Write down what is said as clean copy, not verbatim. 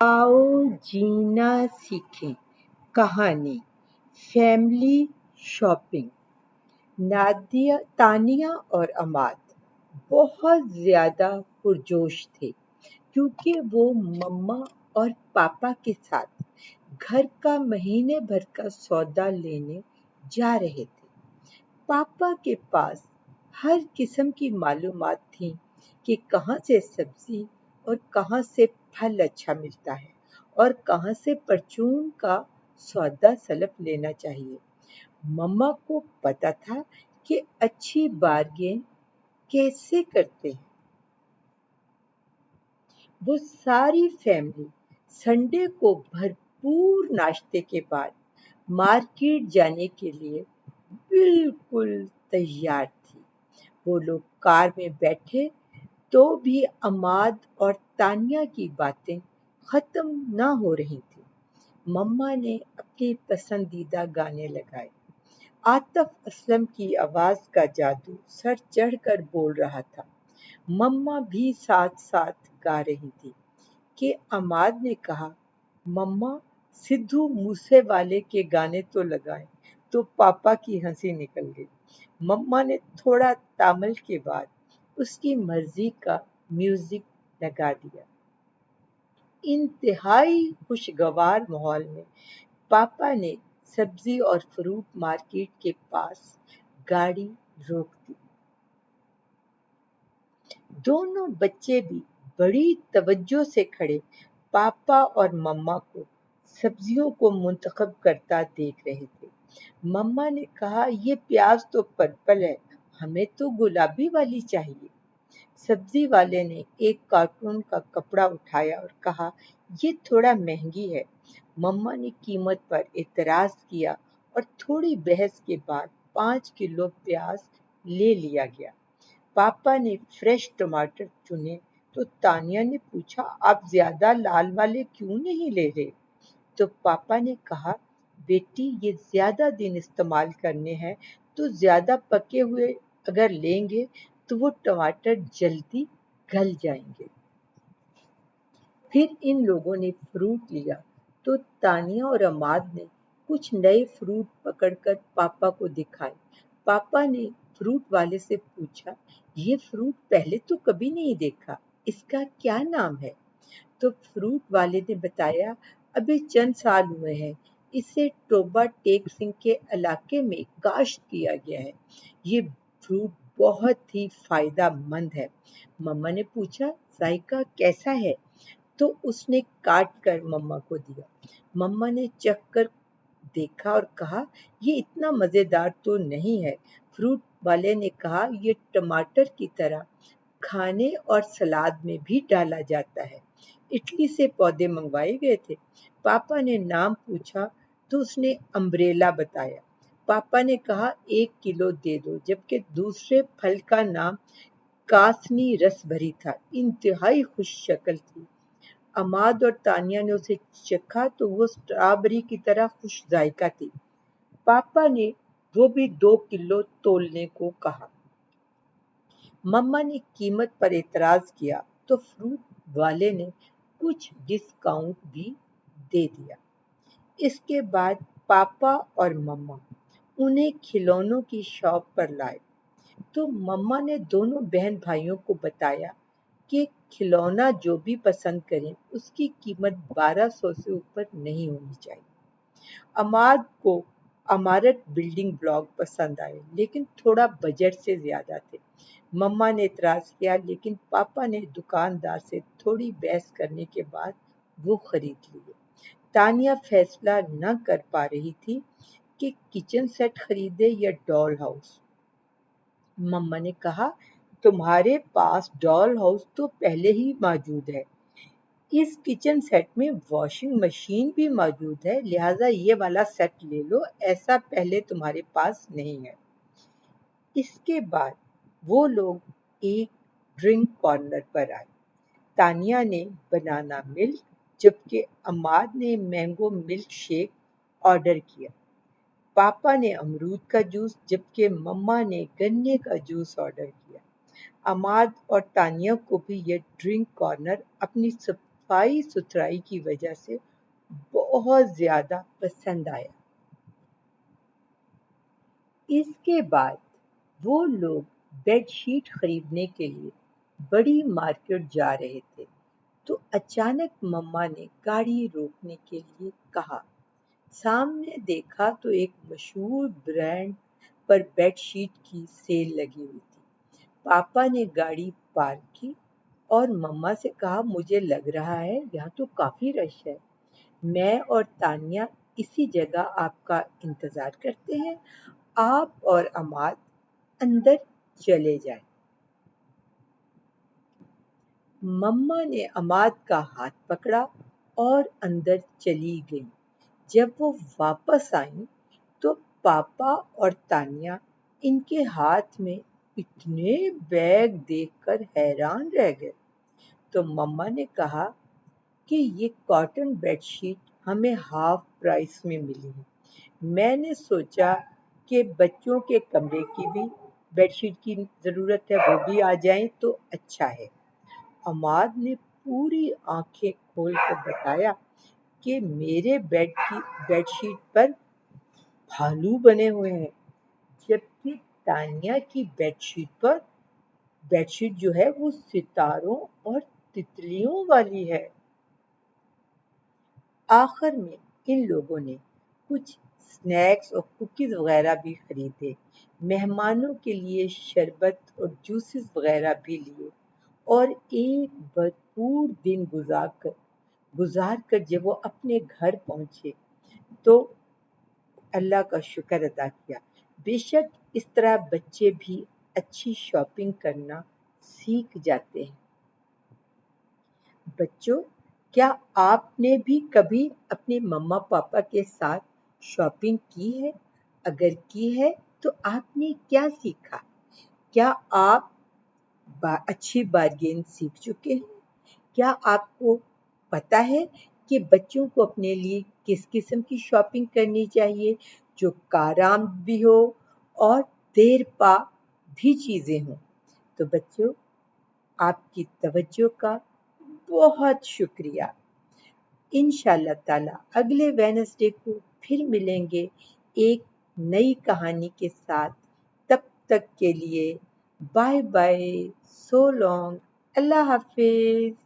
आओ जीना सीखें कहानी फैमिली शॉपिंग। तानिया और अमाद बहुत ज्यादा पुरजोश थे क्योंकि वो मम्मा और पापा के साथ घर का महीने भर का सौदा लेने जा रहे थे। पापा के पास हर किस्म की मालूमात थी कि कहाँ से सब्जी और कहाँ से फल अच्छा मिलता है और कहाँ से परचून का सौदा सलफ लेना चाहिए। मम्मा को पता था कि अच्छी बार्गेन कैसे करते हैं। वो सारी फैमिली संडे को भरपूर नाश्ते के बाद मार्केट जाने के लिए बिल्कुल तैयार थी। वो लोग कार में बैठे तो भी अमाद और तानिया की बातें खत्म ना हो रही थी। मम्मा ने अपने पसंदीदा गाने लगाए। आतिफ असलम की आवाज का जादू सर चढ़कर बोल रहा था। मम्मा भी साथ साथ गा रही थी कि अमाद ने कहा, मम्मा सिद्धू मूसे वाले के गाने तो लगाए। तो पापा की हंसी निकल गई। मम्मा ने थोड़ा तामल के बाद उसकी मर्जी का म्यूजिक लगा दिया। इंतहाई खुशगवार माहौल में पापा ने सब्जी और फ्रूट मार्केट के पास गाड़ी रोक दी। दोनों बच्चे भी बड़ी तवज्जो से खड़े पापा और मम्मा को सब्जियों को मुंतखब करता देख रहे थे। मम्मा ने कहा, ये प्याज तो पर्पल है, हमें तो गुलाबी वाली चाहिए। सब्जी वाले ने एक कार्टून का कपड़ा उठाया और कहा, ये थोड़ा महंगी है। मम्मा ने कीमत पर एतराज किया और थोड़ी बहस के बाद 5 किलो प्याज ले लिया गया। पापा ने फ्रेश टमाटर चुने तो तानिया ने पूछा, आप ज्यादा लाल वाले क्यों नहीं ले रहे? तो पापा ने कहा, बेटी ये ज्यादा दिन इस्तेमाल करने हैं तो ज्यादा पके हुए अगर लेंगे तो वो टमाटर जल्दी गल जाएंगे। फिर इन लोगों ने फ्रूट लिया तो तानिया और अमाद ने कुछ नए फ्रूट पकड़कर पापा को दिखाए। पापा ने फ्रूट वाले से पूछा, ये फ्रूट पहले तो कभी नहीं देखा, इसका क्या नाम है? तो फ्रूट वाले ने बताया, अभी चंद साल हुए हैं, इसे टोबा टेक सिंह के इलाके में काश्त किया गया है। ये फ्रूट बहुत ही फायदेमंद है। मम्मा ने पूछा, जायका कैसा है? तो उसने काट कर मम्मा को दिया। मम्मा ने चख कर देखा और कहा, ये इतना मजेदार तो नहीं है। फ्रूट वाले ने कहा, ये टमाटर की तरह खाने और सलाद में भी डाला जाता है। इटली से पौधे मंगवाए गए थे। पापा ने नाम पूछा तो उसने अम्ब्रेला बताया। पापा ने कहा, 1 किलो दे दो, जबकि दूसरे फल का नाम कासनी रस भरी था। इंतहाई खुश शक्ल थी। अमाद और तानिया ने उसे चखा तो वो स्ट्रॉबेरी की तरह खुश जायका थी। पापा ने वो भी 2 किलो तोलने को कहा। मम्मा ने कीमत पर एतराज किया तो फ्रूट वाले ने कुछ डिस्काउंट भी दे दिया। इसके बाद पापा और मम्मा उन्हें खिलौनों की शॉप पर लाए तो मम्मा ने दोनों बहन भाइयों को बताया कि खिलौना जो भी पसंद करें उसकी कीमत 1200 से ऊपर नहीं होनी चाहिए। अमाद को अमारत बिल्डिंग ब्लॉक पसंद आए लेकिन थोड़ा बजट से ज्यादा थे। मम्मा ने इतराज किया लेकिन पापा ने दुकानदार से थोड़ी बहस करने के बाद वो खरीद लिए। तानिया फैसला न कर पा रही थी कि किचन सेट खरीदे या डॉल हाउस। मम्मा ने कहा, तुम्हारे पास डॉल हाउस तो पहले ही मौजूद है। इस किचन सेट में वॉशिंग मशीन भी मौजूद है, लिहाजा ये वाला सेट ले लो, ऐसा पहले तुम्हारे पास नहीं है। इसके बाद वो लोग एक ड्रिंक कॉर्नर पर आए। तानिया ने बनाना मिल्क जबकि अमाद ने मैंगो मिल्क शेक ऑर्डर किया। पापा ने अमरूद का जूस जबकि मम्मा ने गन्ने का जूस ऑर्डर किया। अमाद और तानिया को भी यह ड्रिंक कॉर्नर अपनी صفائی ستھرائی کی وجہ سے بہت زیادہ پسند آیا۔ اس کے بعد وہ لوگ بیڈ شیٹ خریدنے کے لیے بڑی مارکیٹ جا رہے تھے تو اچانک مما نے گاڑی روکنے کے لیے کہا۔ سامنے دیکھا تو ایک مشہور برانڈ پر بیڈ شیٹ کی سیل لگی ہوئی تھی۔ پاپا نے گاڑی پارک کی اور مما سے کہا، مجھے لگ رہا ہے یہاں تو کافی رش ہے، میں اور تانیہ اسی جگہ آپ کا انتظار کرتے ہیں، آپ اور عماد اندر چلے جائیں۔ مما نے عماد کا ہاتھ پکڑا اور اندر چلی گئی۔ جب وہ واپس آئیں تو پاپا اور تانیہ ان کے ہاتھ میں اتنے بیگ دیکھ کر حیران رہ گئے۔ تو مما نے کہا کہ یہ کاٹن بیڈ شیٹ ہمیں ہاف پرائس میں ملی ہے، میں نے سوچا کہ بچوں کے کمرے کی بھی بیڈ شیٹ کی ضرورت ہے، وہ بھی آ جائیں تو اچھا ہے۔ عماد نے پوری آنکھیں کھول کر بتایا کہ میرے بیڈ شیٹ پر بھالو بنے ہوئے ہیں، جبکہ تانیہ کی بیڈ شیٹ جو ہے وہ ستاروں اور تتلیوں والی ہے۔ آخر میں ان لوگوں نے کچھ سنیکس اور کوکیز وغیرہ بھی خریدے، مہمانوں کے لیے شربت اور جوسز وغیرہ بھی لیے اور ایک بھرپور دن گزار کر جب وہ اپنے گھر پہنچے تو اللہ کا شکر ادا کیا۔ بے شک اس طرح بچے بھی اچھی شاپنگ کرنا سیکھ جاتے ہیں۔ بچوں، کیا آپ نے بھی کبھی اپنے مما پاپا کے ساتھ شاپنگ کی ہے؟ اگر کی ہے تو آپ نے کیا سیکھا؟ کیا آپ اچھی بارگین سیکھ چکے ہیں؟ کیا آپ کو پتا ہے کہ بچوں کو اپنے لیے کس قسم کی شاپنگ کرنی چاہیے جو کارآمد بھی ہو اور دیر پا بھی چیزیں ہوں؟ تو بچوں، آپ کی توجہ کا بہت شکریہ۔ انشاءاللہ تعالی اگلے وینسڈے کو پھر ملیں گے ایک نئی کہانی کے ساتھ۔ تب تک کے لیے بائے بائے، سو لانگ، اللہ حافظ۔